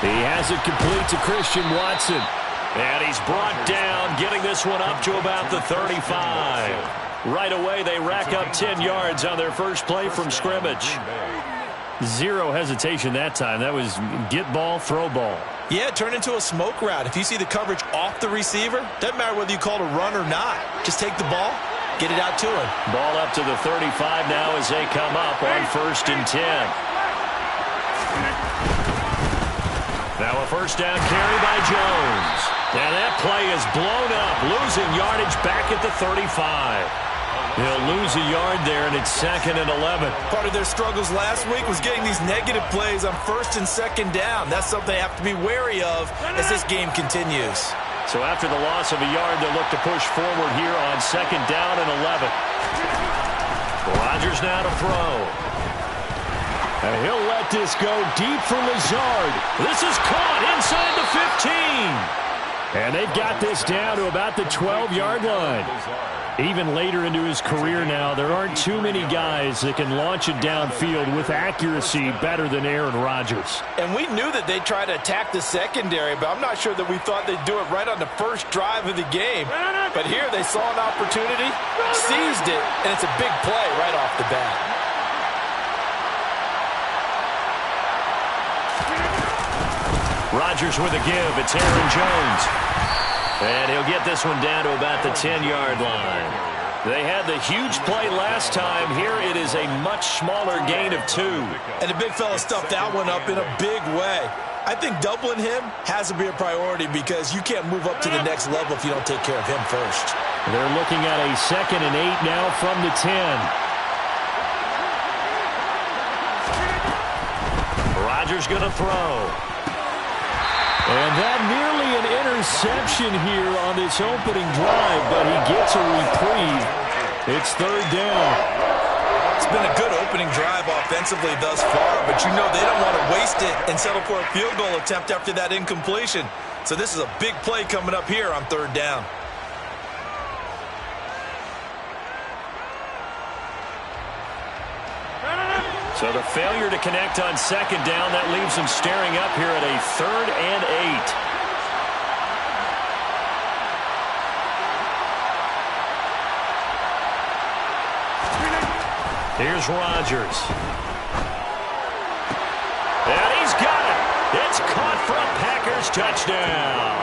He has it complete to Christian Watson. And he's brought down, getting this one up to about the 35. Right away, they rack up 10 yards on their first play from scrimmage. Zero hesitation that time. That was get ball, throw ball. Yeah, turn into a smoke route. If you see the coverage off the receiver, doesn't matter whether you call it a run or not. Just take the ball, get it out to him. Ball up to the 35 now as they come up on 1st and 10. Now a first down carry by Jones. And that play is blown up, losing yardage back at the 35. He'll lose a yard there, and it's 2nd and 11. Part of their struggles last week was getting these negative plays on 1st and 2nd down. That's something they have to be wary of as this game continues. So after the loss of a yard, they'll look to push forward here on 2nd down and 11. Rodgers now to throw. And he'll let this go deep for Lazard. This is caught inside the 15. And they've got this down to about the 12-yard line. Even later into his career now, there aren't too many guys that can launch it downfield with accuracy better than Aaron Rodgers. And we knew that they'd try to attack the secondary, but I'm not sure that we thought they'd do it right on the first drive of the game. But here they saw an opportunity, seized it, and it's a big play right off the bat. Rodgers with a give. It's Aaron Jones. And he'll get this one down to about the 10-yard line. They had the huge play last time. Here it is a much smaller gain of 2. And the big fella stuffed that one up in a big way. I think doubling him has to be a priority because you can't move up to the next level if you don't take care of him first. They're looking at a 2nd and 8 now from the 10. Rodgers going to throw. And that nearly an interception here on this opening drive, but he gets a reprieve. It's 3rd down. It's been a good opening drive offensively thus far, but you know they don't want to waste it and settle for a field goal attempt after that incompletion. So this is a big play coming up here on 3rd down. So the failure to connect on 2nd down, that leaves them staring up here at a 3rd and 8. Here's Rodgers. And he's got it. It's caught for a Packers touchdown.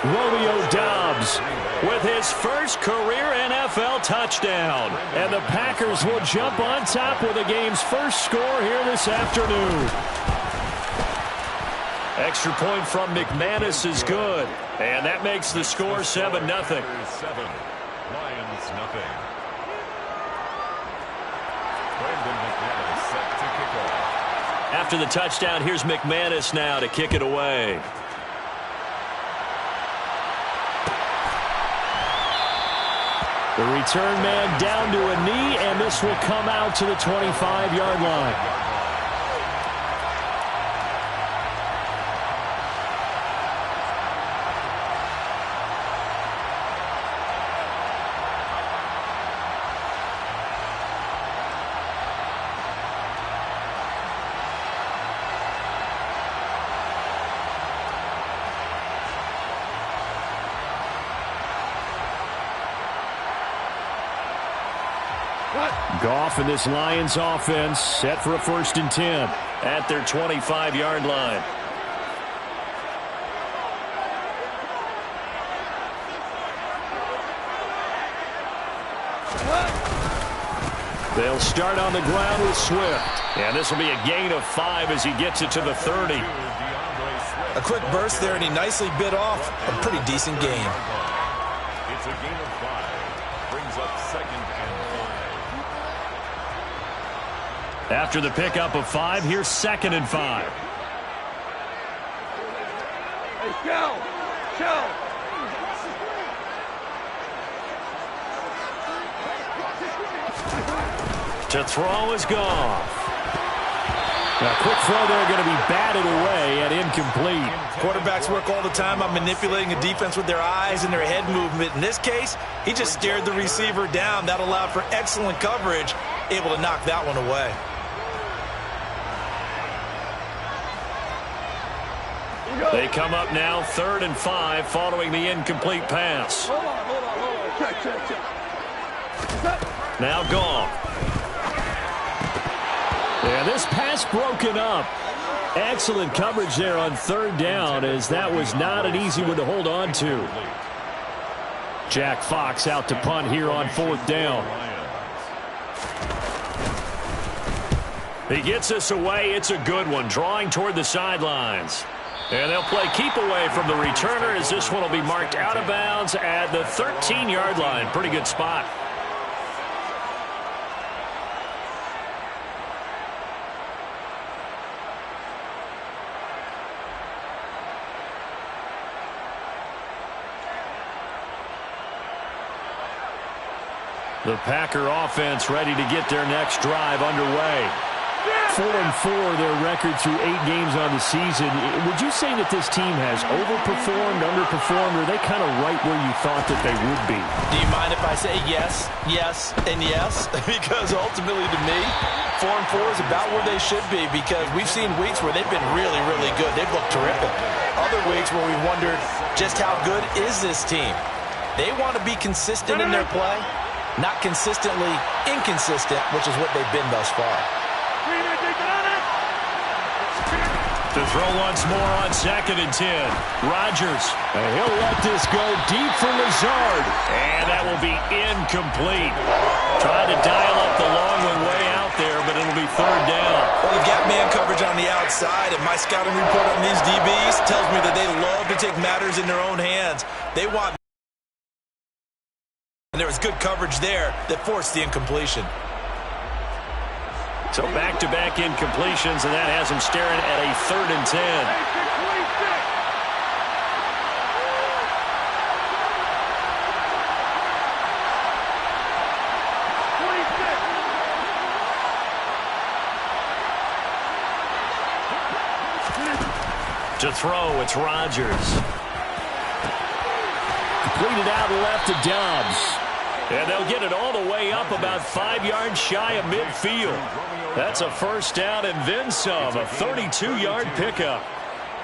Romeo Doubs with his first career NFL touchdown. And the Packers will jump on top with the game's first score here this afternoon. Extra point from McManus is good. And that makes the score 7-0. 7, Lions nothing. After the touchdown, here's McManus now to kick it away. The return man down to a knee, and this will come out to the 25-yard line. Goff and this Lions offense set for a 1st and 10 at their 25-yard line. They'll start on the ground with Swift. And this will be a gain of 5 as he gets it to the 30. A quick burst there, and he nicely bit off a pretty decent gain. It's a gain of 5. Brings up 2nd and 5. After the pickup of 5, here's 2nd and 5. Hey, go! To throw is Goff. A quick throw there going to be batted away and incomplete. Quarterbacks work all the time on manipulating a defense with their eyes and their head movement. In this case, he just stared the receiver down. That allowed for excellent coverage, able to knock that one away. They come up now 3rd and 5 following the incomplete pass. Hold on. Check. Now gone. Yeah, this pass broken up. Excellent coverage there on 3rd down, as that was not an easy one to hold on to. Jack Fox out to punt here on 4th down. He gets us away. It's a good one, drawing toward the sidelines. And they'll play keep away from the returner, as this one will be marked out of bounds at the 13-yard line. Pretty good spot. The Packer offense ready to get their next drive underway. 4-4 their record through 8 games on the season. Would you say that this team has overperformed, underperformed, or are they kind of right where you thought that they would be? Do you mind if I say yes, and yes? Because ultimately to me, 4-4 is about where they should be, because we've seen weeks where they've been really, really good. They've looked terrific. Other weeks where we wondered just how good is this team. They want to be consistent in their play, not consistently inconsistent, which is what they've been thus far. To throw once more on 2nd and 10. Rodgers. And he'll let this go deep for Lazard. And that will be incomplete. Trying to dial up the long one way out there, but it'll be 3rd down. Well, they've got man coverage on the outside, and my scouting report on these DBs tells me that they love to take matters in their own hands. They want, and there was good coverage there that forced the incompletion. So back-to-back incompletions, and that has him staring at a 3rd and 10. To throw, it's Rodgers. Completed out left to Dobbs. And they'll get it all the way up about 5 yards shy of midfield. That's a 1st down and then some, a 32-yard pickup.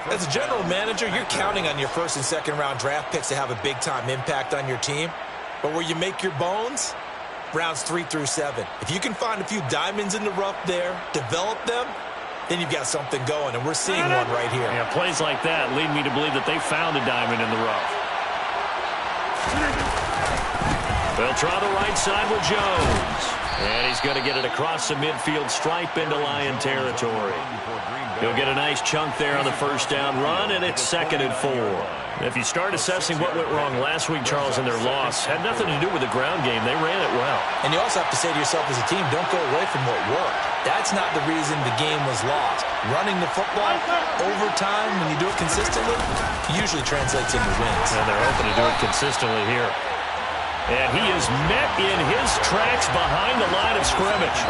As a general manager, you're counting on your 1st and 2nd round draft picks to have a big-time impact on your team. But where you make your bones, rounds 3 through 7. If you can find a few diamonds in the rough there, develop them, then you've got something going, and we're seeing one right here. Yeah, plays like that lead me to believe that they found a diamond in the rough. They'll try the right side with Jones. And he's going to get it across the midfield stripe into Lion territory. He'll get a nice chunk there on the 1st down run, and it's 2nd and 4. If you start assessing what went wrong last week, Charles, in their loss, had nothing to do with the ground game. They ran it well. And you also have to say to yourself as a team, don't go away from what worked. That's not the reason the game was lost. Running the football over time, when you do it consistently, usually translates into wins. And they're hoping to do it consistently here. And he is met in his tracks behind the line of scrimmage.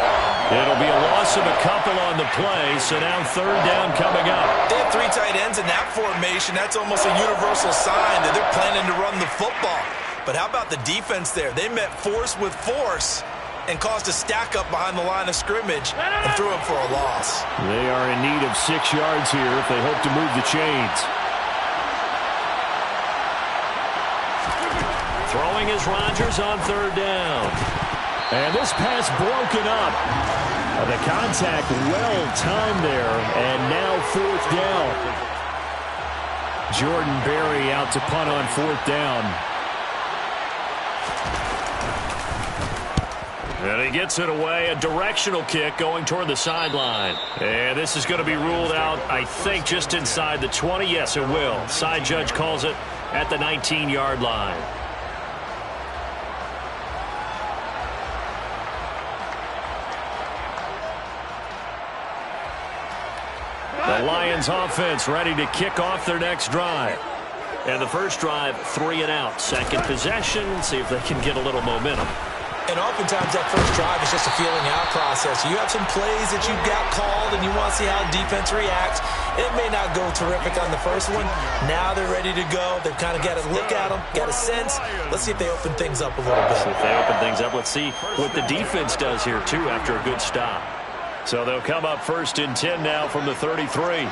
It'll be a loss of a couple on the play, so now 3rd down coming up. They have 3 tight ends in that formation. That's almost a universal sign that they're planning to run the football. But how about the defense there? They met force with force and caused a stack up behind the line of scrimmage and threw him for a loss. They are in need of 6 yards here if they hope to move the chains. Throwing is Rodgers on 3rd down. And this pass broken up. The contact well timed there. And now 4th down. Jordan Berry out to punt on 4th down. And he gets it away. A directional kick going toward the sideline. And this is going to be ruled out, I think, just inside the 20. Yes, it will. Side judge calls it at the 19-yard line. The Lions offense ready to kick off their next drive. And the first drive, 3 and out. 2nd possession, see if they can get a little momentum. And oftentimes that first drive is just a feeling out process. You have some plays that you've got called and you want to see how defense reacts. It may not go terrific on the first one. Now they're ready to go. They've kind of got to look at them, got a sense. Let's see if they open things up a little bit. If they open things up, let's see what the defense does here, too, after a good stop. So they'll come up 1st and 10 now from the 33.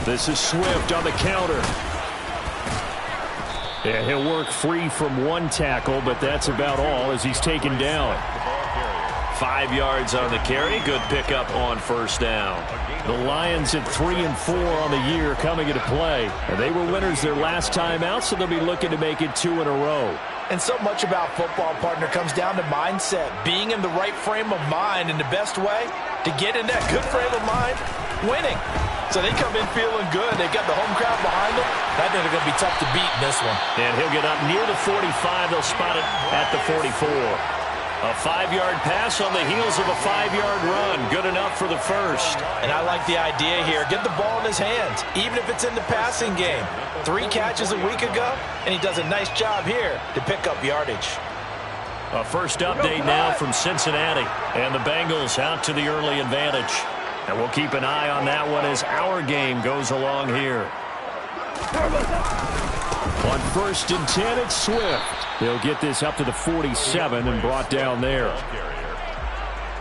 This is Swift on the counter. Yeah, he'll work free from one tackle, but that's about all as he's taken down. 5 yards on the carry. Good pickup on first down. The Lions at 3-4 on the year coming into play. And they were winners their last time out, so they'll be looking to make it 2 in a row. And so much about football, partner, comes down to mindset. Being in the right frame of mind, and the best way to get in that good frame of mind, winning. So they come in feeling good. They've got the home crowd behind them. I think they're going to be tough to beat in this one. And he'll get up near the 45. They'll spot it at the 44. A 5-yard pass on the heels of a 5-yard run. Good enough for the first. And I like the idea here. Get the ball in his hands, even if it's in the passing game. 3 catches a week ago, and he does a nice job here to pick up yardage. A first update now from Cincinnati. And the Bengals out to the early advantage. And we'll keep an eye on that one as our game goes along here. On 1st and 10, it's Swift. He'll get this up to the 47 and brought down there.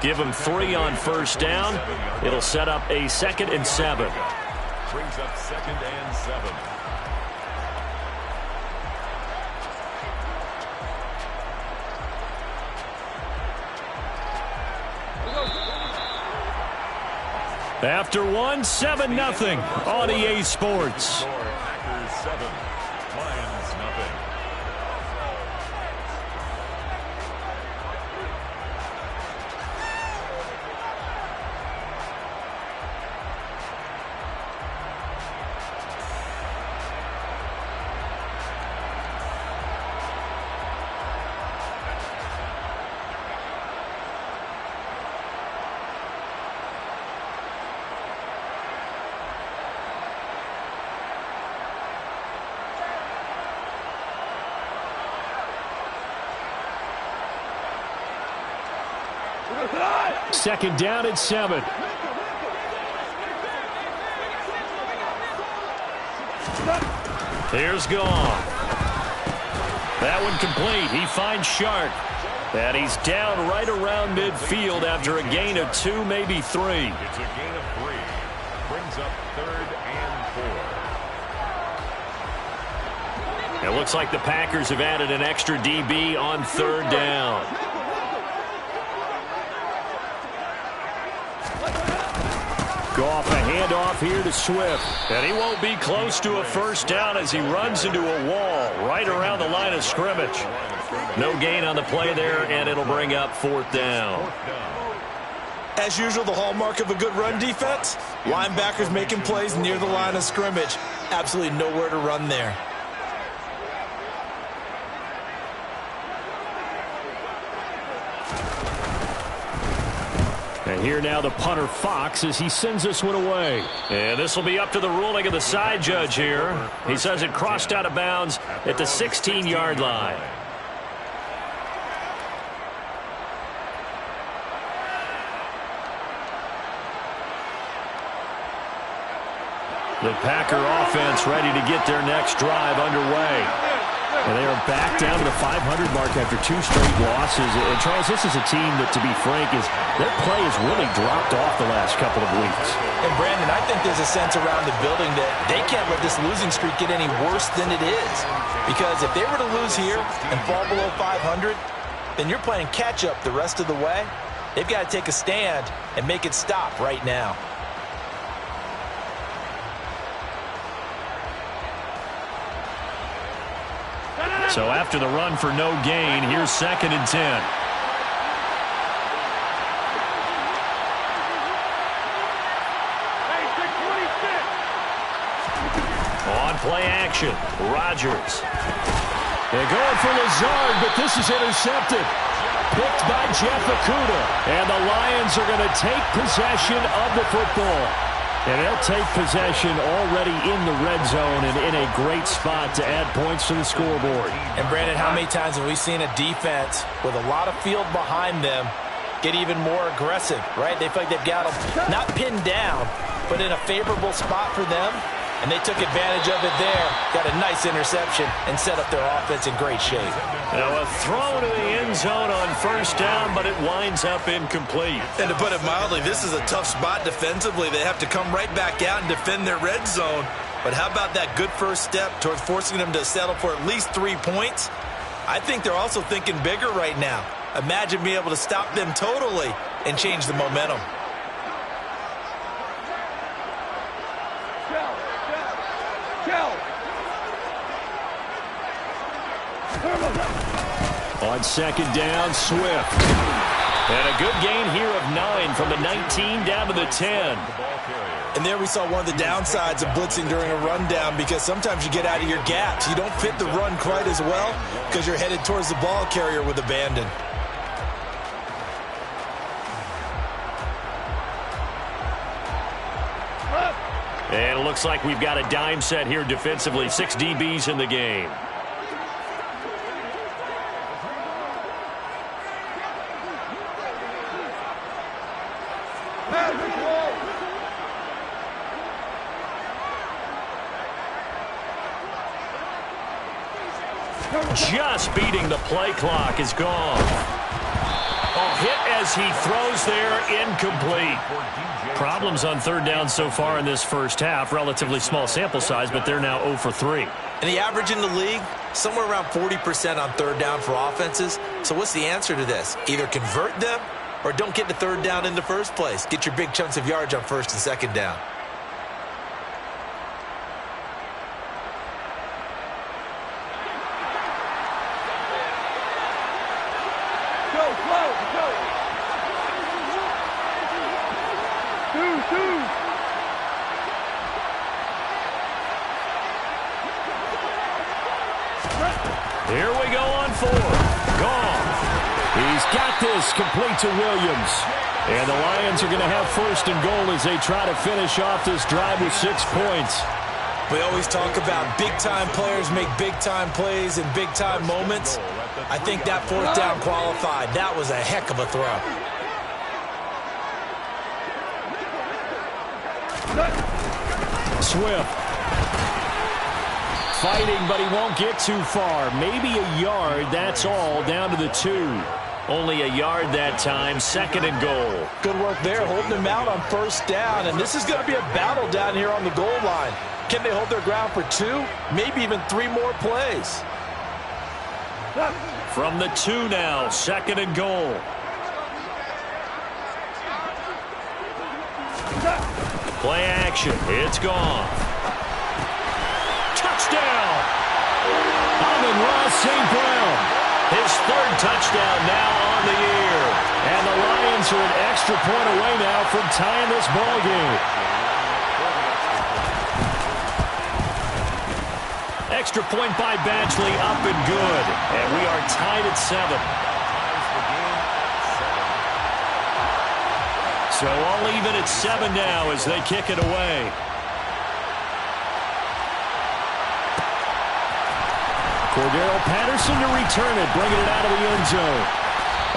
Give him 3 on first down. It'll set up a 2nd and 7. Brings up 2nd and 7. After 1, 7-0 on EA Sports. Packers 7, Lions nothing. Second down at 7. Here's gone. That one complete. He finds Shark. And he's down right around midfield after a gain of 2, maybe 3. It's a gain of 3. Brings up 3rd and 4. It looks like the Packers have added an extra DB on 3rd down. Goff, a handoff here to Swift. And he won't be close to a first down as he runs into a wall right around the line of scrimmage. No gain on the play there, and it'll bring up 4th down. As usual, the hallmark of a good run defense, linebackers making plays near the line of scrimmage. Absolutely nowhere to run there. And here now the punter Fox as he sends this one away. And this will be up to the ruling of the side judge here. He says it crossed out of bounds at the 16-yard line. The Packer offense ready to get their next drive underway. And they are back down to the 500 mark after 2 straight losses. And Charles, this is a team that, to be frank, their play has really dropped off the last couple of weeks. And Brandon, I think there's a sense around the building that they can't let this losing streak get any worse than it is. Because if they were to lose here and fall below 500, then you're playing catch-up the rest of the way. They've got to take a stand and make it stop right now. So after the run for no gain, here's 2nd and 10. On play action, Rodgers. They're going for Lazard, but this is intercepted. Picked by Jeff Okudah. And the Lions are going to take possession of the football. And they'll take possession already in the red zone and in a great spot to add points to the scoreboard. And Brandon, how many times have we seen a defense with a lot of field behind them get even more aggressive, right? They feel like they've got them not pinned down, but in a favorable spot for them. And they took advantage of it there. Got a nice interception and set up their offense in great shape. Now a throw to the end zone on first down, but it winds up incomplete. And to put it mildly, this is a tough spot defensively. They have to come right back out and defend their red zone. But how about that good first step towards forcing them to settle for at least 3 points? I think they're also thinking bigger right now. Imagine being able to stop them totally and change the momentum. On second down, Swift. And a good gain here of 9 from the 19 down to the 10. And there we saw one of the downsides of blitzing during a rundown, because sometimes you get out of your gaps. You don't fit the run quite as well because you're headed towards the ball carrier with abandon. And it looks like we've got a dime set here defensively. 6 DBs in the game. Just beating the play clock is gone. Oh, hit as he throws there, incomplete. Problems on third down so far in this first half. Relatively small sample size, but they're now 0 for 3. And the average in the league, somewhere around 40% on third down for offenses. So what's the answer to this? Either convert them or don't get the third down in the first place. Get your big chunks of yards on first and second down. Here we go on 4. Gone. He's got this complete to Williams. And the Lions are going to have first and goal as they try to finish off this drive with 6 points. We always talk about big-time players make big-time plays in big-time moments. I think that fourth down qualified. That was a heck of a throw. Swift. Fighting, but he won't get too far. Maybe a yard, that's all, down to the 2. Only a yard that time, second and goal. Good work there, holding them out on first down. And this is going to be a battle down here on the goal line. Can they hold their ground for 2? Maybe even 3 more plays. From the 2 now, second and goal. Play action, it's gone. Touchdown! Amon-Ra St. Brown. His 3rd touchdown now on the year. And the Lions are an extra point away now from tying this ball game. Extra point by Batchley, up and good. And we are tied at 7. So all even at 7 now as they kick it away. Cordero Patterson to return it, bringing it out of the end zone.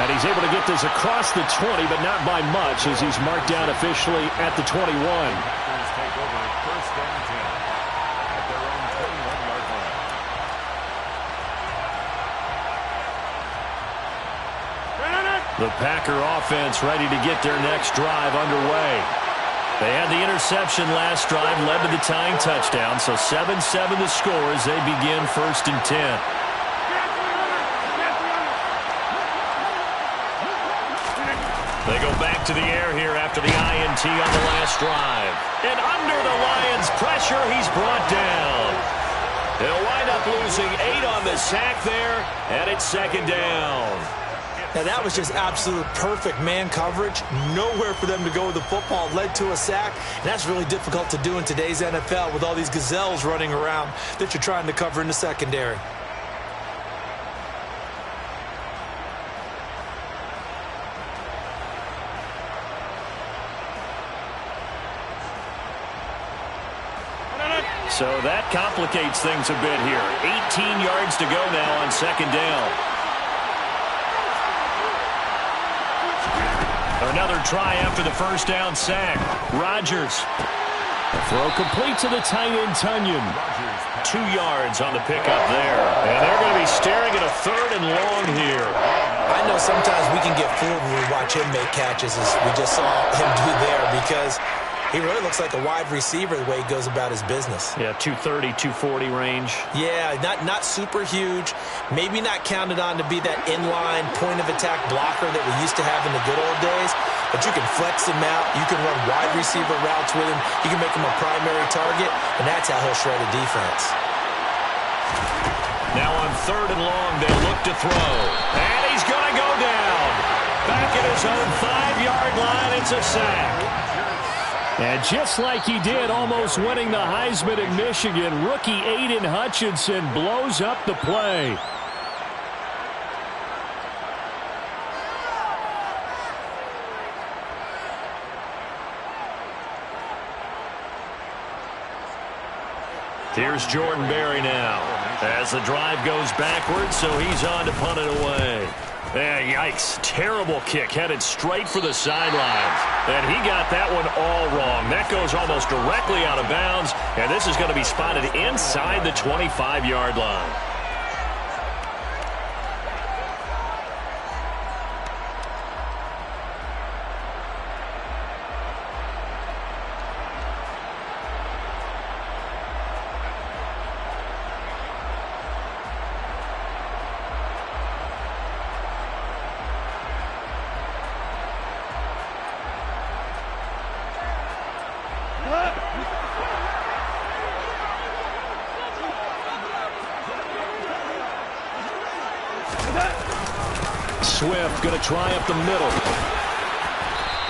And he's able to get this across the 20, but not by much, as he's marked down officially at the 21. Take over first and 10 at their own 21-yard line. The Packer offense ready to get their next drive underway. They had the interception last drive, led to the tying touchdown, so 7-7 the score as they begin first and 10. They go back to the air here after the INT on the last drive. And under the Lions' pressure, he's brought down. They'll wind up losing 8 on the sack there, and it's second down. Now that was just absolute perfect man coverage. Nowhere for them to go with the football. Led to a sack. And that's really difficult to do in today's NFL with all these gazelles running around that you're trying to cover in the secondary. So that complicates things a bit here. 18 yards to go now on second down. Another try after the first down sack. Rodgers. The throw complete to the tight end, Tunyon. 2 yards on the pickup there. And they're going to be staring at a 3rd and long here. I know sometimes we can get fooled when we watch him make catches, as we just saw him do there, because he really looks like a wide receiver the way he goes about his business. Yeah, 230, 240 range. Yeah, not super huge. Maybe not counted on to be that inline point-of-attack blocker that we used to have in the good old days. But you can flex him out. You can run wide receiver routes with him. You can make him a primary target, and that's how he'll shred a defense. Now on 3rd and long, they'll look to throw. And he's going to go down. Back at his own 5-yard line, it's a sack. And just like he did, almost winning the Heisman in Michigan, rookie Aiden Hutchinson blows up the play. Here's Jordan Berry now. As the drive goes backwards, so he's on to punt it away. Yikes. Terrible kick headed straight for the sidelines. And he got that one all wrong. That goes almost directly out of bounds, and this is going to be spotted inside the 25-yard line. Swift going to try up the middle.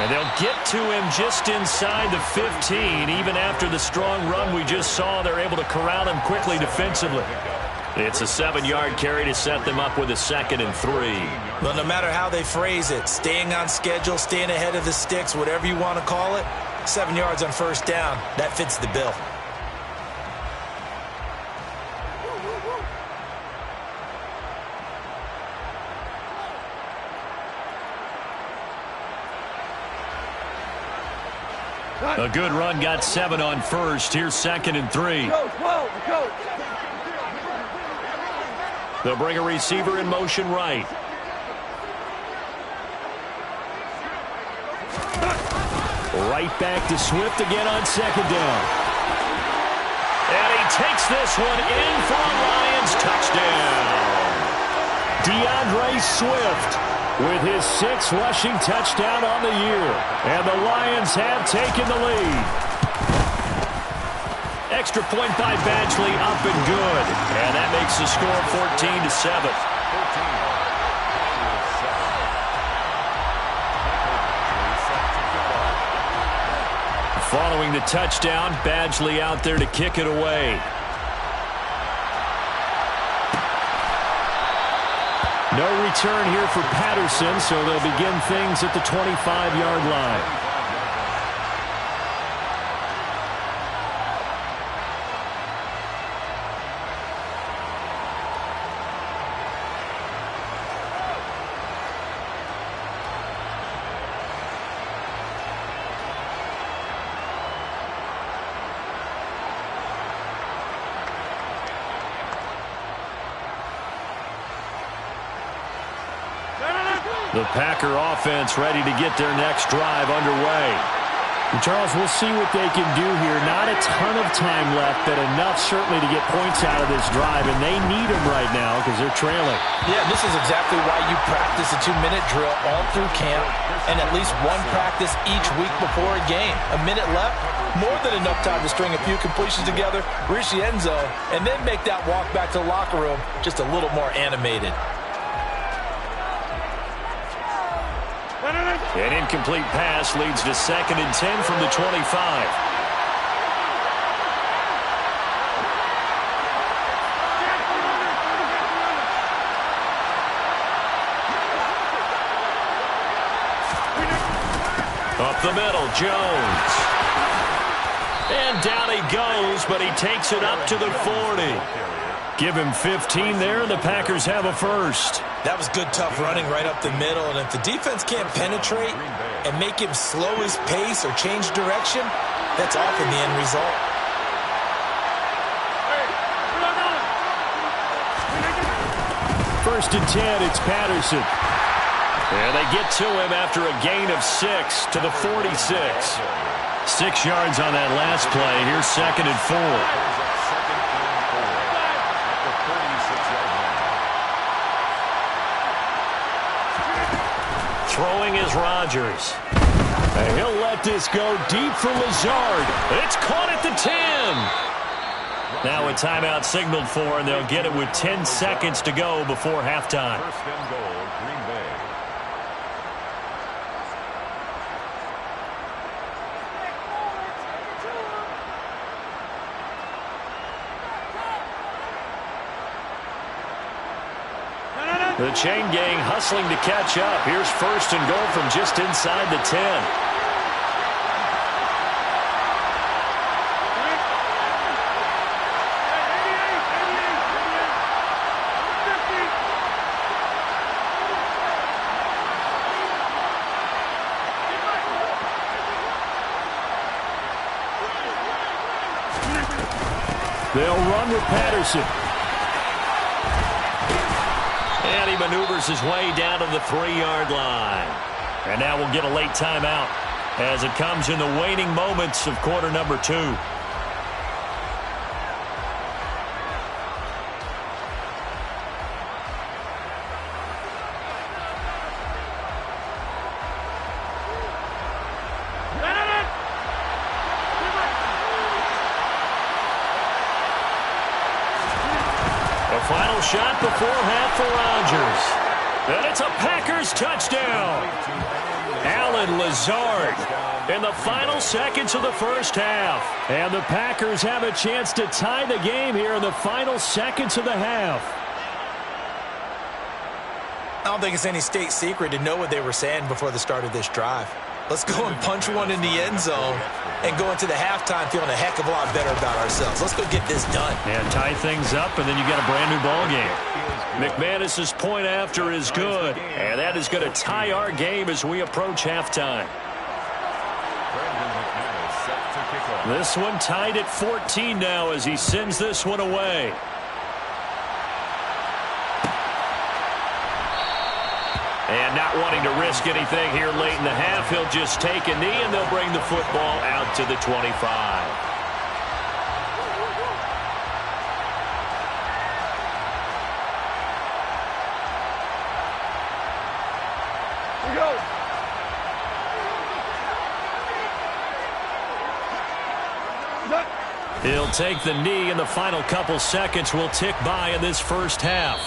And they'll get to him just inside the 15. Even after the strong run we just saw, they're able to corral him quickly defensively. It's a 7-yard carry to set them up with a 2nd and 3. Well, no matter how they phrase it, staying on schedule, staying ahead of the sticks, whatever you want to call it, 7 yards on 1st down, that fits the bill. A good run, got 7 on 1st. Here's 2nd and 3. They'll bring a receiver in motion right. Right back to Swift again on 2nd down. And he takes this one in for a Lions touchdown. DeAndre Swift with his 6th rushing touchdown on the year. And the Lions have taken the lead. Extra point by Badgley, up and good. And that makes the score 14-7. Following the touchdown, Badgley out there to kick it away. No return here for Patterson, so they'll begin things at the 25-yard line. The Packer offense ready to get their next drive underway. And Charles, we'll see what they can do here. Not a ton of time left, but enough certainly to get points out of this drive, and they need them right now because they're trailing. Yeah, this is exactly why you practice a 2-minute drill all through camp and at least one practice each week before a game. A minute left, more than enough time to string a few completions together, reach the end zone, and then make that walk back to the locker room just a little more animated. An incomplete pass leads to 2nd and 10 from the 25. Up the middle, Jones. And down he goes, but he takes it up to the 40. Give him 15 there, and the Packers have a first. That was good, tough running right up the middle, and if the defense can't penetrate and make him slow his pace or change direction, That's often the end result. First and 10, it's Patterson. And they get to him after a gain of 6 to the 46. 6 yards on that last play. Here's 2nd and 4. Throwing is Rodgers. And he'll let this go deep for Lazard. It's caught at the 10. Now a timeout signaled for, and they'll get it with 10 seconds to go before halftime. First and goal, Green Bay. The chain gang hustling to catch up. Here's 1st and goal from just inside the 10. They'll run with Patterson. And he maneuvers his way down to the 3-yard line. And now we'll get a late timeout as it comes in the waning moments of quarter number 2. Final shot before half for Rodgers. And it's a Packers touchdown. Allen Lazard in the final seconds of the first half. And the Packers have a chance to tie the game here in the final seconds of the half. I don't think it's any state secret to know what they were saying before the start of this drive. Let's go and punch one in the end zone and go into the halftime feeling a heck of a lot better about ourselves. Let's go get this done. And tie things up, and then you get a brand new ball game. McManus's point after is good, and that is going to tie our game as we approach halftime. This one tied at 14 now as he sends this one away. And not wanting to risk anything here late in the half, he'll just take a knee, and they'll bring the football out to the 25. He'll take the knee, and the final couple seconds will tick by in this first half.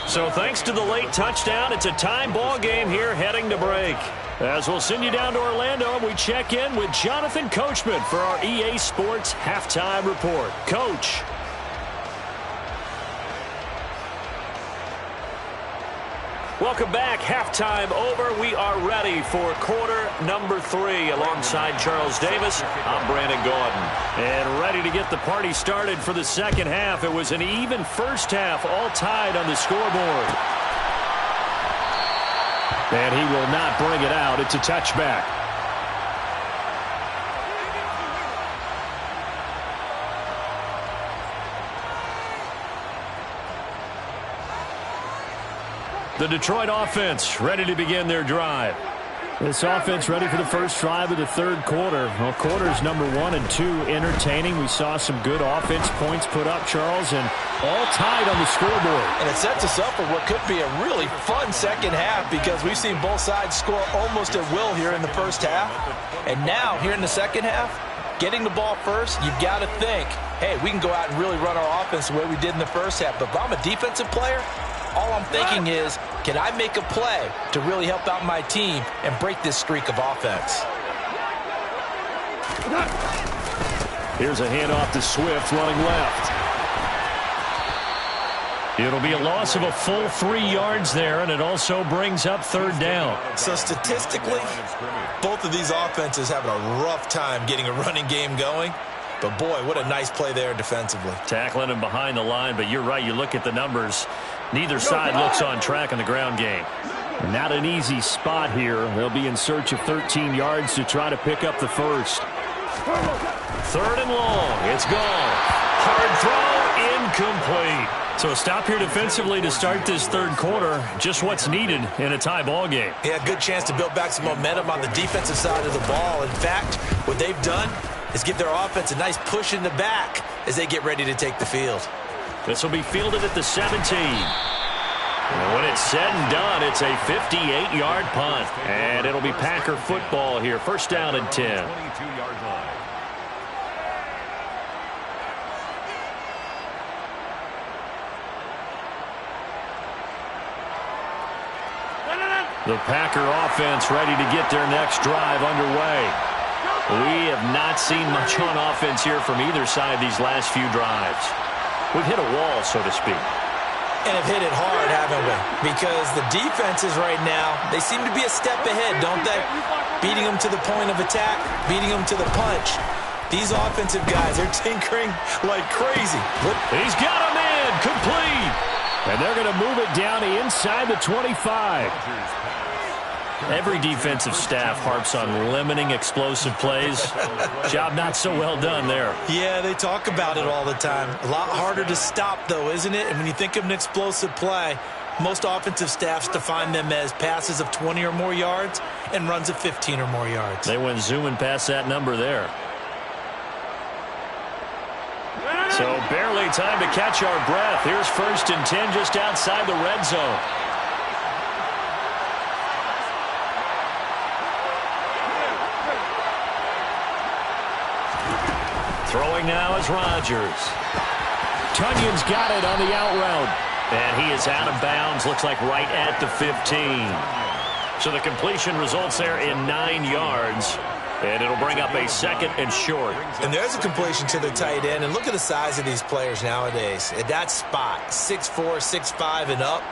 So thanks to the late touchdown, it's a tie ball game here heading to break. As we'll send you down to Orlando, we check in with Jonathan Coachman for our EA Sports Halftime Report. Coach. Welcome back. Halftime over. We are ready for quarter number 3. Alongside Charles Davis, I'm Brandon Gordon. And ready to get the party started for the second half. It was an even first half, all tied on the scoreboard. And he will not bring it out. It's a touchback. The Detroit offense ready to begin their drive. This offense ready for the first drive of the third quarter. Well, quarters number 1 and 2 entertaining. We saw some good offense points put up, Charles, and all tied on the scoreboard. And it sets us up for what could be a really fun second half because we've seen both sides score almost at will here in the first half. And now, here in the second half, getting the ball first, you've got to think, hey, we can go out and really run our offense the way we did in the first half. But if I'm a defensive player, all I'm thinking is, can I make a play to really help out my team and break this streak of offense? Here's a handoff to Swift running left. It'll be a loss of a full 3 yards there, and it also brings up third down. So statistically, both of these offenses having a rough time getting a running game going. But, boy, what a nice play there defensively. Tackling him behind the line, but you're right. You look at the numbers. Neither side looks on track in the ground game. Not an easy spot here. They'll be in search of 13 yards to try to pick up the first. Third and long. It's gone. Hard throw, incomplete. So a stop here defensively to start this third quarter. Just what's needed in a tie ball game. Yeah, good chance to build back some momentum on the defensive side of the ball. In fact, what they've done is give their offense a nice push in the back as they get ready to take the field. This will be fielded at the 17. And when it's said and done, it's a 58-yard punt. And it'll be Packer football here. First down and 10. 22-yard line. The Packer offense ready to get their next drive underway. We have not seen much on offense here from either side these last few drives. We've hit a wall, so to speak. And have hit it hard, haven't we? Because the defenses right now, they seem to be a step ahead, don't they? Beating them to the point of attack, beating them to the punch. These offensive guys, they're tinkering like crazy. He's got him in, complete. And they're going to move it down inside the 25. Every defensive staff harps on limiting explosive plays. Job not so well done there. Yeah, they talk about it all the time. A lot harder to stop, though, isn't it? And when you think of an explosive play, most offensive staffs define them as passes of 20 or more yards and runs of 15 or more yards. They went zooming past that number there. So barely time to catch our breath. Here's first and 10 just outside the red zone. Throwing now is Rodgers. Tunyon's got it on the out route. And he is out of bounds, looks like right at the 15. So the completion results there in 9 yards. And it'll bring up a second and short. And there's a completion to the tight end. And look at the size of these players nowadays. At that spot, 6'4", 6'5", and up.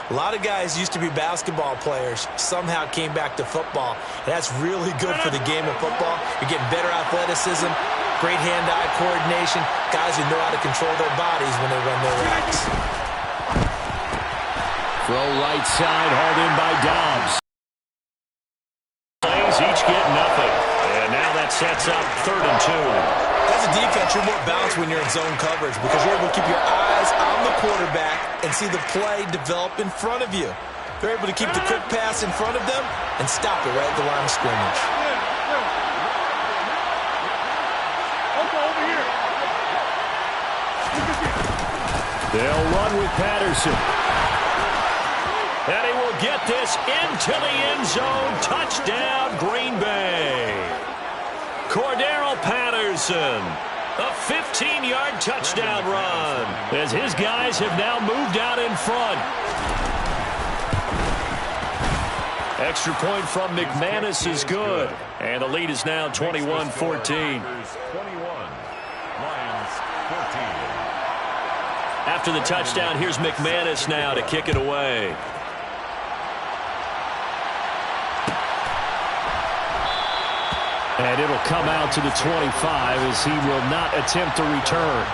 A lot of guys used to be basketball players, somehow came back to football. And that's really good for the game of football. You're getting better athleticism, great hand-eye coordination, guys who know how to control their bodies when they run their routes. Throw right side, hauled in by Dobbs. Plays each get nothing. And now that sets up 3rd and 2. As a defense, you're more balanced when you're in zone coverage because you're able to keep your eyes on the quarterback and see the play develop in front of you. They're able to keep the quick pass in front of them and stop it right at the line of scrimmage. They'll run with Patterson. And he will get this into the end zone. Touchdown, Green Bay. Cordarrelle Patterson, a 15-yard touchdown run, as his guys have now moved out in front. Extra point from McManus is good. And the lead is now 21-14. 21, Lions 14. After the touchdown, here's McManus now to kick it away. And it'll come out to the 25 as he will not attempt to return.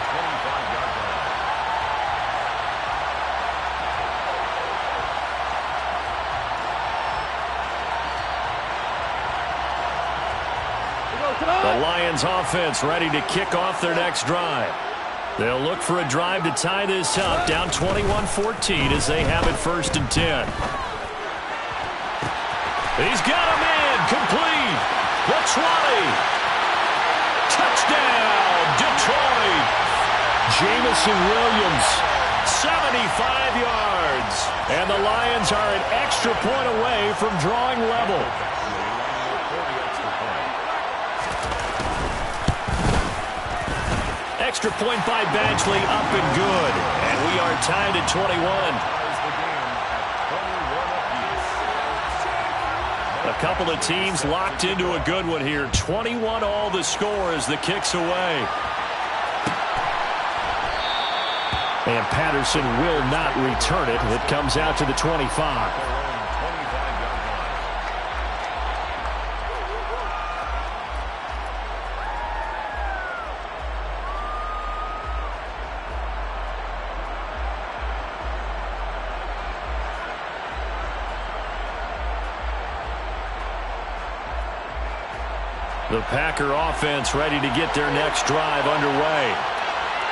The Lions offense ready to kick off their next drive. They'll look for a drive to tie this up, down 21-14 as they have it 1st and 10. He's got him in, complete. The 20. Touchdown, Detroit. Jamison Williams. 75 yards. And the Lions are an extra point away from drawing level. Extra point by Badgley, up and good. And we are tied at 21. A couple of teams locked into a good one here. 21 all the score as the kick's away. And Patterson will not return it. It comes out to the 25. The Packer offense ready to get their next drive underway.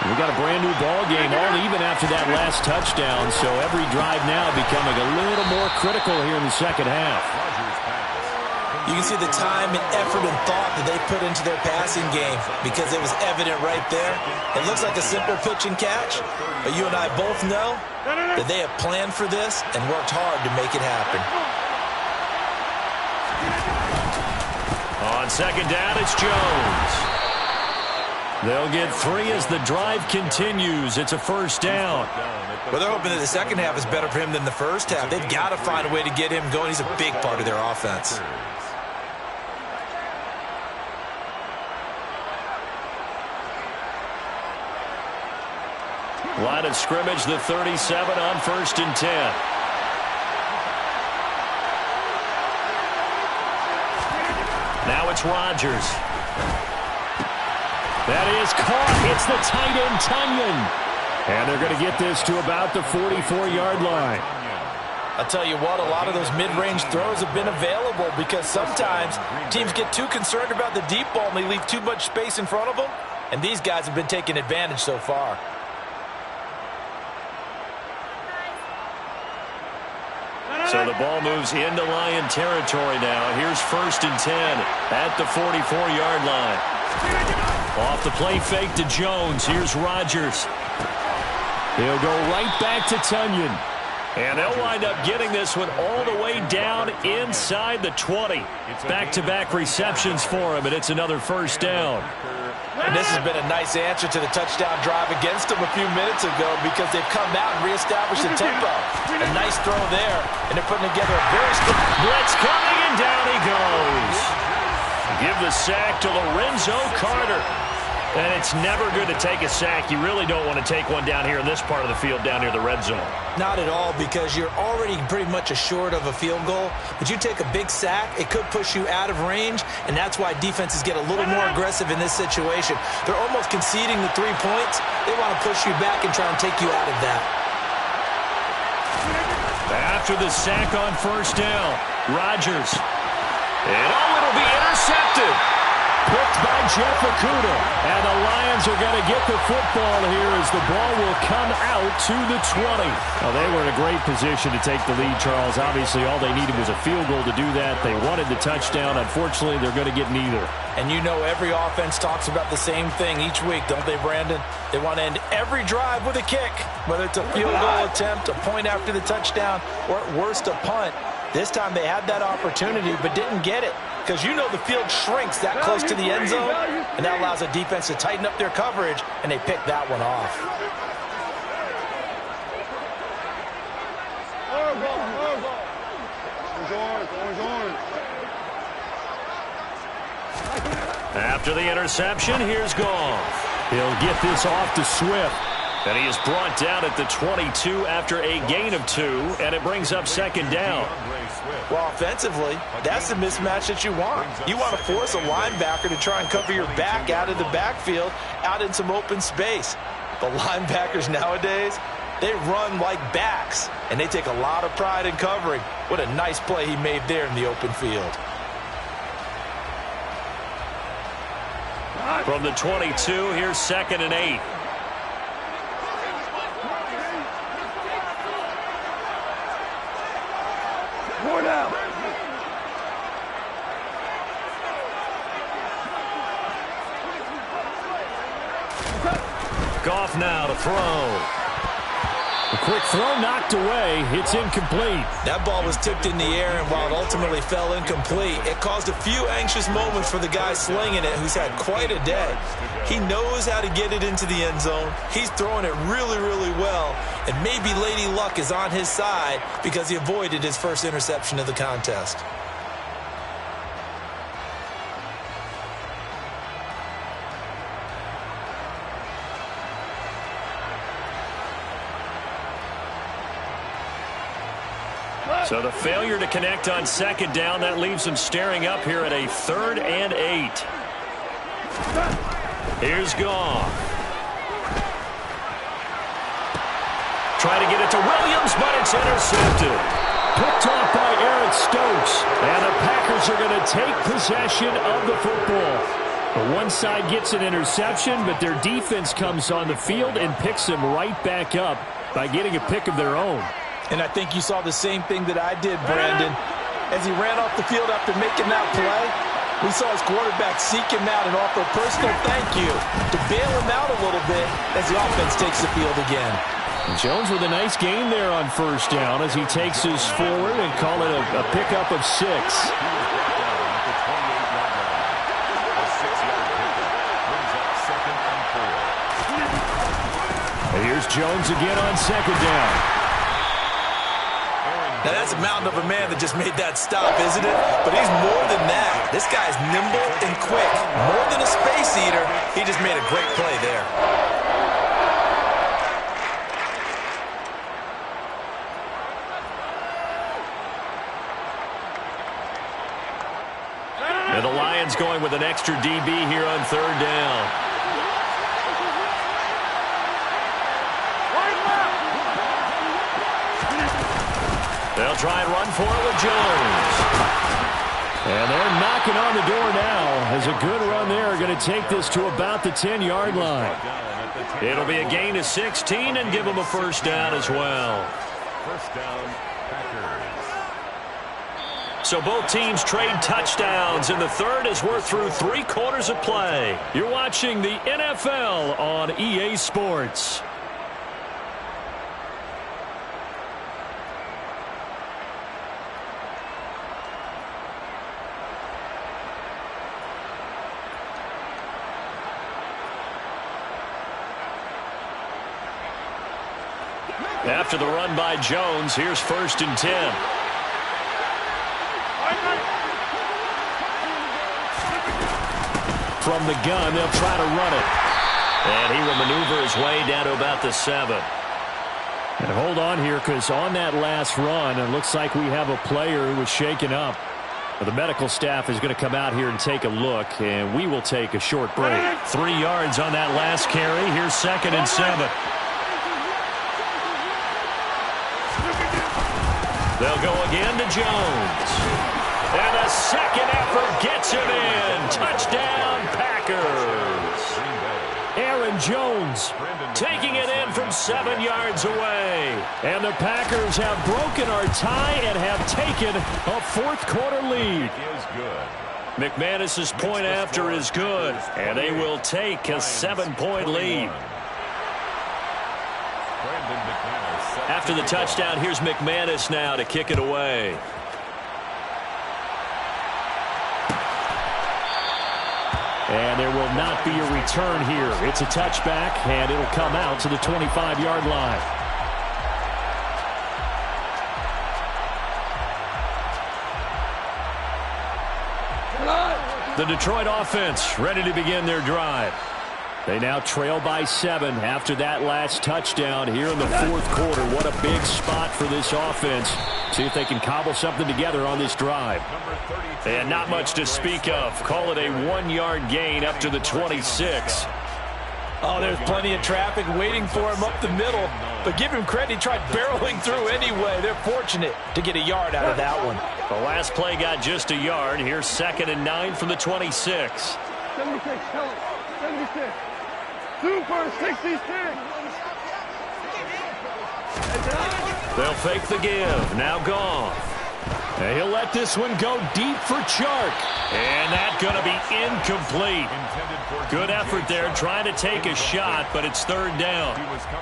We got a brand new ball game, all even after that last touchdown, so every drive now becoming a little more critical here in the second half. You can see the time and effort and thought that they put into their passing game because it was evident right there. It looks like a simple pitch and catch, but you and I both know that they have planned for this and worked hard to make it happen. On second down, it's Jones. They'll get 3 as the drive continues. It's a first down. Well, they're hoping that the second half is better for him than the first half. They've got to find a way to get him going. He's a big part of their offense. Line of scrimmage, the 37 on 1st and 10. Now it's Rodgers. That is caught. It's the tight end, Tonyan. And they're going to get this to about the 44-yard line. I'll tell you what, a lot of those mid-range throws have been available because sometimes teams get too concerned about the deep ball and they leave too much space in front of them. And these guys have been taking advantage so far. So the ball moves into Lion territory now. Here's 1st and 10 at the 44-yard line. Off the play fake to Jones. Here's Rodgers. He'll go right back to Tonyan. And they'll wind up getting this one all the way down inside the 20. Back-to-back receptions for him, and it's another first down. And this has been a nice answer to the touchdown drive against them a few minutes ago because they've come out and reestablished the tempo. A nice throw there, and they're putting together a very strong blitz coming, and down he goes. Give the sack to Lorenzo Carter. And it's never good to take a sack. You really don't want to take one down here in this part of the field, down near the red zone. Not at all, because you're already pretty much assured of a field goal. But you take a big sack, it could push you out of range, and that's why defenses get a little more aggressive in this situation. They're almost conceding the 3 points. They want to push you back and try and take you out of that. After the sack on first down, Rodgers. And it'll be intercepted. Picked by Jeff Okudah. And the Lions are going to get the football here as the ball will come out to the 20. Well, they were in a great position to take the lead, Charles. Obviously, all they needed was a field goal to do that. They wanted the touchdown. Unfortunately, they're going to get neither. And you know every offense talks about the same thing each week, don't they, Brandon? They want to end every drive with a kick, whether it's a field goal attempt, a point after the touchdown, or at worst a punt. This time they had that opportunity but didn't get it because you know the field shrinks that close to the end zone, and that allows a defense to tighten up their coverage, and they picked that one off. After the interception, here's Goff. He'll get this off to Swift. And he is brought down at the 22 after a gain of 2, and it brings up second down. Well, offensively, that's the mismatch that you want. You want to force a linebacker to try and cover your back out of the backfield, out in some open space. The linebackers nowadays, they run like backs, and they take a lot of pride in covering. What a nice play he made there in the open field. From the 22, here's 2nd and 8. More now. Goff now to throw. A quick throw knocked away. It's incomplete. That ball was tipped in the air, and while it ultimately fell incomplete, it caused a few anxious moments for the guy slinging it, who's had quite a day. He knows how to get it into the end zone. He's throwing it really, really well, and maybe Lady Luck is on his side because he avoided his first interception of the contest. So the failure to connect on second down, that leaves them staring up here at a 3rd and 8. Here's Goff. Try to get it to Williams, but it's intercepted. Picked off by Aaron Stokes. And the Packers are going to take possession of the football. The one side gets an interception, but their defense comes on the field and picks them right back up by getting a pick of their own. And I think you saw the same thing that I did, Brandon. As he ran off the field after making that play, we saw his quarterback seek him out and offer a personal thank you to bail him out a little bit as the offense takes the field again. Jones with a nice gain there on first down as he takes us forward and call it a pickup of 6. And here's Jones again on second down. Now that's a mountain of a man that just made that stop, isn't it? But he's more than that. This guy's nimble and quick. More than a space eater, he just made a great play there. And the Lions going with an extra DB here on third down. They'll try and run for it with Jones. And they're knocking on the door now as a good run there. Going to take this to about the 10-yard line. It'll be a gain of 16 and give them a first down as well. First down, Packers. So both teams trade touchdowns, and the third as we're through 3 quarters of play. You're watching the NFL on EA Sports. After the run by Jones, here's 1st and 10. From the gun, they'll try to run it. And he will maneuver his way down to about the 7. And hold on here, because on that last run, it looks like we have a player who was shaken up. But the medical staff is going to come out here and take a look, and we will take a short break. 3 yards on that last carry. Here's 2nd and 7. They'll go again to Jones. And a second effort gets him in. Touchdown, Packers. Aaron Jones taking it in from 7 yards away. And the Packers have broken our tie and have taken a 4th quarter lead. McManus's point after is good. And they will take a 7-point lead. After the touchdown, here's McManus now to kick it away. And there will not be a return here. It's a touchback, and it'll come out to the 25-yard line. The Detroit offense ready to begin their drive. They now trail by 7 after that last touchdown here in the 4th quarter. What a big spot for this offense. See if they can cobble something together on this drive. And not much to speak of. Call it a 1-yard gain up to the 26. Oh, there's plenty of traffic waiting for him up the middle. But give him credit, he tried barreling through anyway. They're fortunate to get a yard out of that one. The last play got just a yard. Here's 2nd and 9 from the 26. 76, tell him. 76. Super 66. They'll fake the give. Now gone. And he'll let this one go deep for Chark. And that's going to be incomplete. Good effort there trying to take a shot, but it's 3rd down.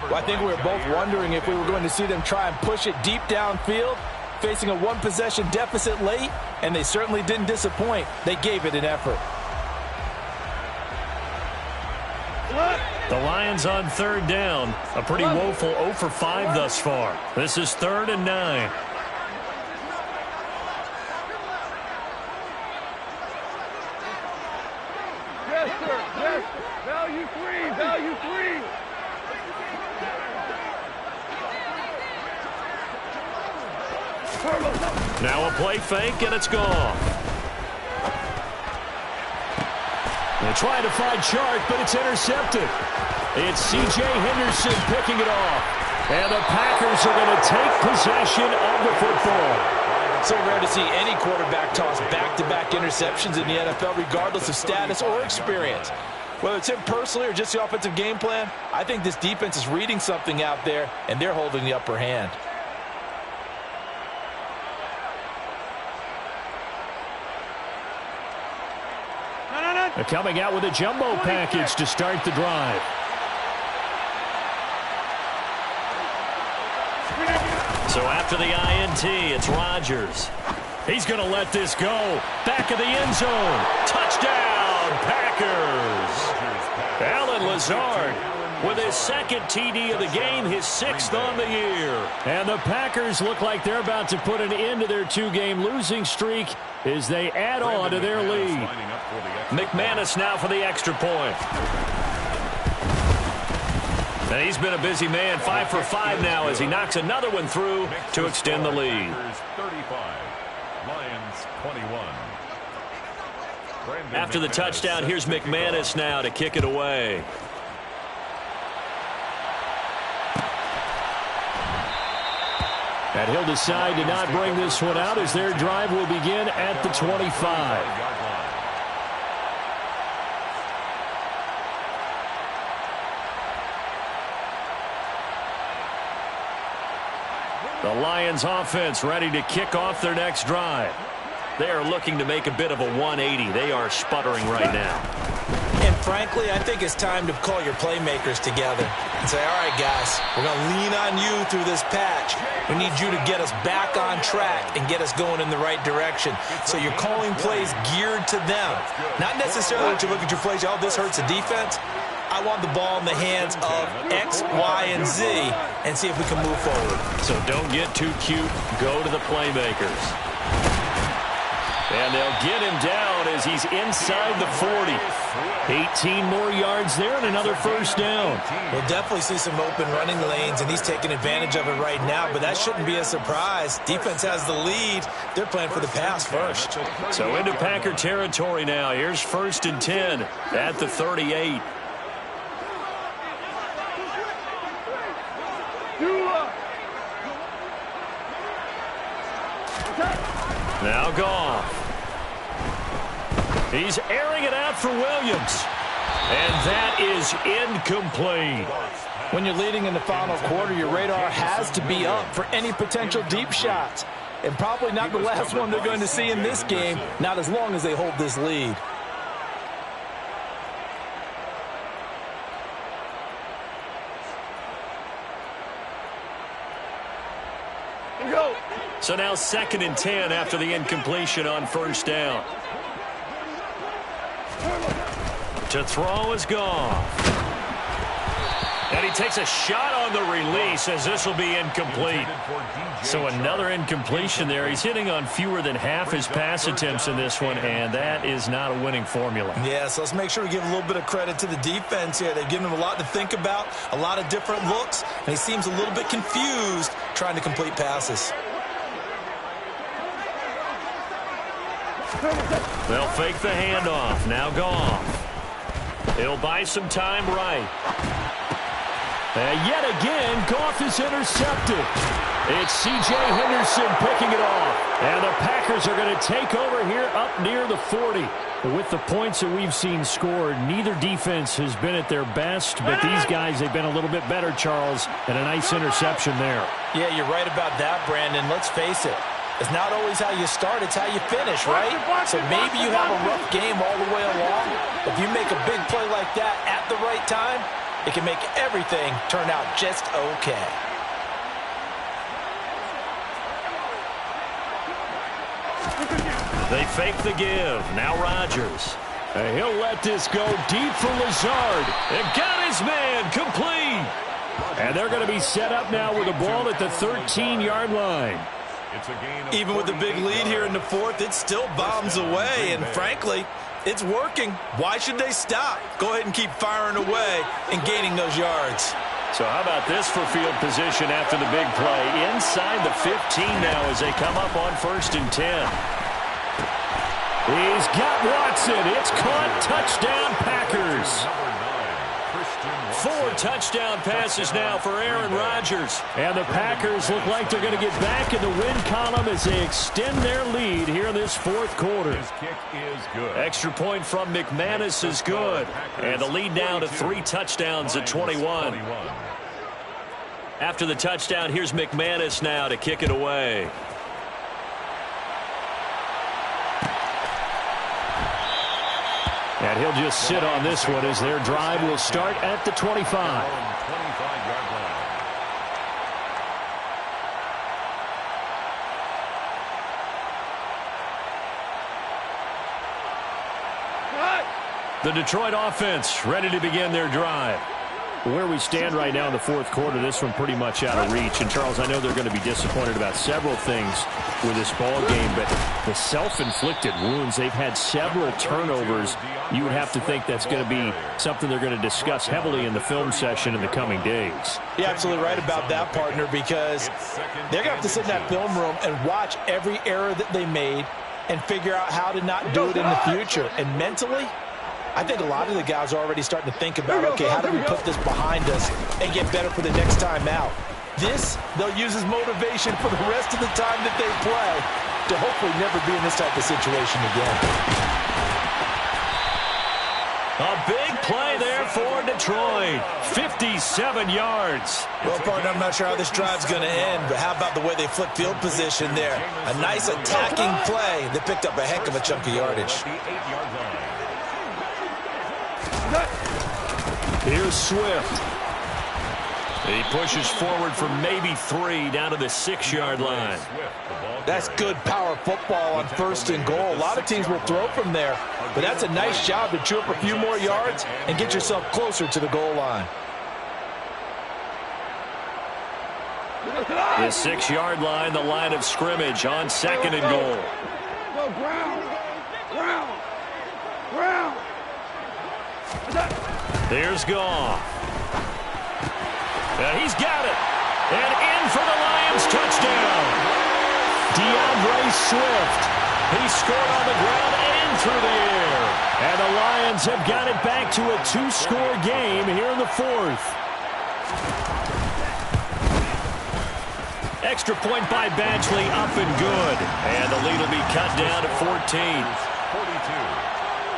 Well, I think we were both wondering if we were going to see them try and push it deep downfield, facing a 1-possession deficit late, and they certainly didn't disappoint. They gave it an effort. The Lions on 3rd down. A pretty woeful 0 for 5 thus far. This is 3rd and 9. Yes, sir. Yes. Value 3. Value 3. Now a play fake, and it's gone. They're trying to find Chark, but it's intercepted. It's C.J. Henderson picking it off. And the Packers are going to take possession of the football. So rare to see any quarterback toss back-to-back interceptions in the NFL, regardless of status or experience. Whether it's him personally or just the offensive game plan, I think this defense is reading something out there, and they're holding the upper hand. They're coming out with a jumbo package to start the drive. So after the INT, it's Rodgers. He's going to let this go. Back of the end zone. Touchdown, Packers. Allen Lazard with his second TD of the game, his 6th on the year. And the Packers look like they're about to put an end to their 2-game losing streak as they add on to their lead. McManus now for the extra point. And he's been a busy man, 5 for 5 now as he knocks another one through to extend the lead. 35, Lions 21. After the touchdown, here's McManus now to kick it away. And he'll decide to not bring this one out as their drive will begin at the 25. The Lions offense ready to kick off their next drive. They are looking to make a bit of a 180. They are sputtering right now. And frankly, I think it's time to call your playmakers together and say, all right, guys, we're going to lean on you through this patch. We need you to get us back on track and get us going in the right direction. So you're calling plays geared to them. Not necessarily that you look at your plays, oh, this hurts the defense. I want the ball in the hands of X, Y, and Z and see if we can move forward. So don't get too cute. Go to the playmakers. And they'll get him down as he's inside the 40. 18 more yards there and another first down. We'll definitely see some open running lanes, and he's taking advantage of it right now, but that shouldn't be a surprise. Defense has the lead. They're playing for the pass first. So into Packer territory now. Here's 1st and 10 at the 38. Now Goff. He's airing it out for Williams. And that is incomplete. When you're leading in the final quarter, your radar has to be up for any potential deep shots. And probably not the last one they're going to see in this game, not as long as they hold this lead. So now 2nd and 10 after the incompletion on 1st down. To throw is Goff. And he takes a shot on the release as this will be incomplete. So another incompletion there. He's hitting on fewer than half his pass attempts in this one, and that is not a winning formula. Yeah, so let's make sure we give a little bit of credit to the defense here. They've given him a lot to think about, a lot of different looks, and he seems a little bit confused trying to complete passes. They'll fake the handoff. Now Goff. He'll buy some time right. And yet again, Goff is intercepted. It's C.J. Henderson picking it off. And the Packers are going to take over here up near the 40. With the points that we've seen scored, neither defense has been at their best, but these guys, they've been a little bit better, Charles, and a nice interception there. Yeah, you're right about that, Brandon. Let's face it. It's not always how you start, it's how you finish, right? So maybe you have a rough game all the way along. If you make a big play like that at the right time, it can make everything turn out just okay. They fake the give. Now Rodgers. And he'll let this go deep for Lazard. And got his man complete. And they're going to be set up now with the ball at the 13-yard line. Even with the big lead here in the 4th, it still bombs away. And frankly, it's working. Why should they stop? Go ahead and keep firing away and gaining those yards. So how about this for field position after the big play? Inside the 15 now as they come up on 1st and 10. He's got Watson. It's caught. Touchdown, Packers. 4 touchdown passes now for Aaron Rodgers. And the Packers look like they're going to get back in the win column as they extend their lead here in this fourth quarter. His kick is good. Extra point from McManus is good. And the lead now to 3 touchdowns at 21. After the touchdown, here's McManus now to kick it away. And he'll just sit on this one as their drive will start at the 25. 25-yard line. The Detroit offense ready to begin their drive. Where we stand right now in the fourth quarter, this one pretty much out of reach. And, Charles, I know they're going to be disappointed about several things with this ball game, but the self-inflicted wounds, they've had several turnovers. You would have to think that's going to be something they're going to discuss heavily in the film session in the coming days. You're absolutely right about that, partner, because they're going to have to sit in that film room and watch every error that they made and figure out how to not do it in the future. And mentally, I think a lot of the guys are already starting to think about, okay, how do we put this behind us and get better for the next time out? This, they'll use as motivation for the rest of the time that they play to hopefully never be in this type of situation again. A big play there for Detroit. 57 yards. Well, partner, I'm not sure how this drive's going to end, but how about the way they flip field position there? A nice attacking play that picked up a heck of a chunk of yardage. Here's Swift. He pushes forward for maybe 3 down to the 6-yard line. That's good power football on 1st and goal. A lot of teams will throw from there, but that's a nice job to chew up a few more yards and get yourself closer to the goal line. The 6-yard line, the line of scrimmage on 2nd and goal. Go ground. Ground. Here's Goff. And he's got it. And in for the Lions touchdown. DeAndre Swift. He scored on the ground and through the air. And the Lions have got it back to a 2-score game here in the fourth. Extra point by Badgley, up and good. And the lead will be cut down to 14. 42.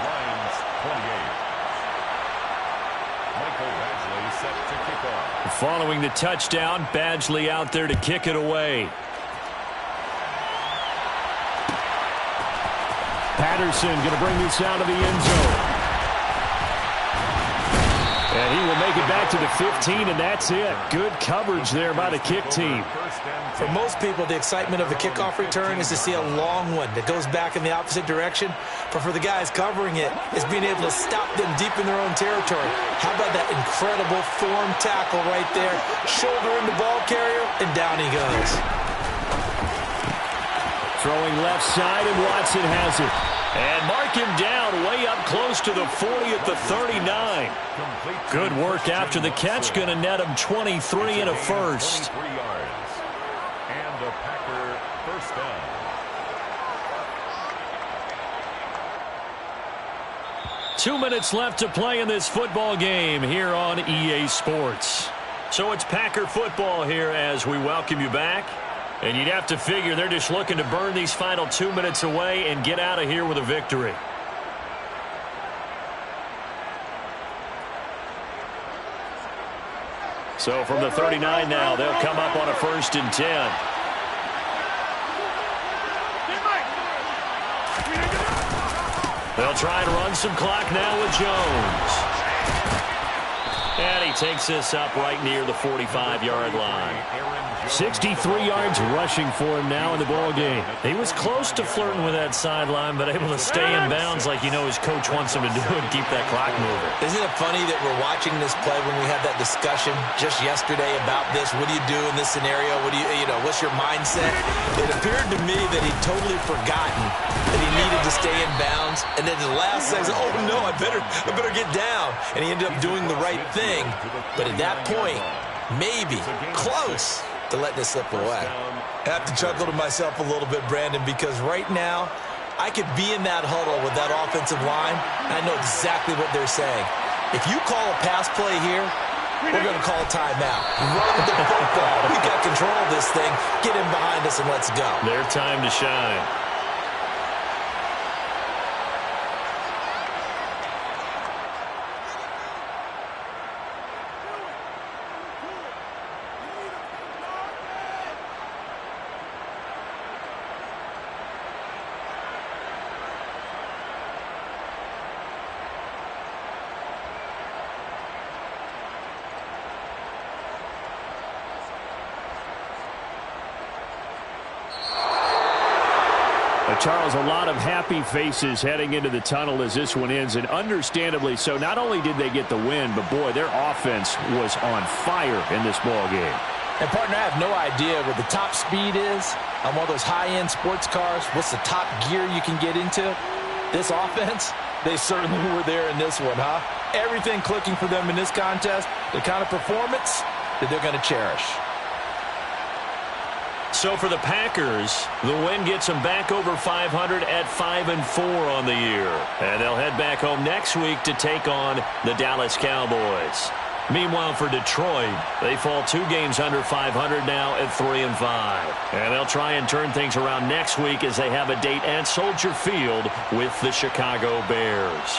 Lions 28. Michael Badgley set to kick off. Following the touchdown, Badgley out there to kick it away. Patterson going to bring this out of the end zone. And he will make it back to the 15, and that's it. Good coverage there by the kick team. For most people, the excitement of the kickoff return is to see a long one that goes back in the opposite direction. But for the guys covering it, it's being able to stop them deep in their own territory. How about that incredible form tackle right there? Shoulder into ball carrier, and down he goes. Throwing left side, and Watson has it. And mark him down way up close to the 40 at the 39. Good work after the catch. Going to net him 23 and a first. 23 yards. And the Packer first down. Two minutes left to play in this football game here on EA Sports. So it's Packer football here as we welcome you back. And you'd have to figure they're just looking to burn these final 2 minutes away and get out of here with a victory. So from the 39 now, they'll come up on a 1st and 10. They'll try and run some clock now with Jones. And he takes this up right near the 45-yard line. 63 yards rushing for him now in the ball game. He was close to flirting with that sideline, but able to stay in bounds like you know his coach wants him to do and keep that clock moving. Isn't it funny that we're watching this play when we had that discussion just yesterday about this? What do you do in this scenario? What do you know, what's your mindset? It appeared to me that he'd totally forgotten that he needed to stay in bounds, and then the last second, oh no, I better get down. And he ended up doing the right thing. But at that point, maybe close to letting it slip away. I have to chuckle to myself a little bit, Brandon, because right now I could be in that huddle with that offensive line, and I know exactly what they're saying. If you call a pass play here, we're going to call a timeout. Run the football. We've got control of this thing. Get him behind us and let's go. Their time to shine. Charles, a lot of happy faces heading into the tunnel as this one ends, and understandably so. Not only did they get the win, but, boy, their offense was on fire in this ball game. And, partner, I have no idea what the top speed is on one of those high-end sports cars. What's the top gear you can get into? This offense, they certainly were there in this one, huh? Everything clicking for them in this contest, the kind of performance that they're going to cherish. So for the Packers, the win gets them back over 500 at 5-4 on the year. And they'll head back home next week to take on the Dallas Cowboys. Meanwhile, for Detroit, they fall 2 games under 500 now at 3-5. And they'll try and turn things around next week as they have a date at Soldier Field with the Chicago Bears.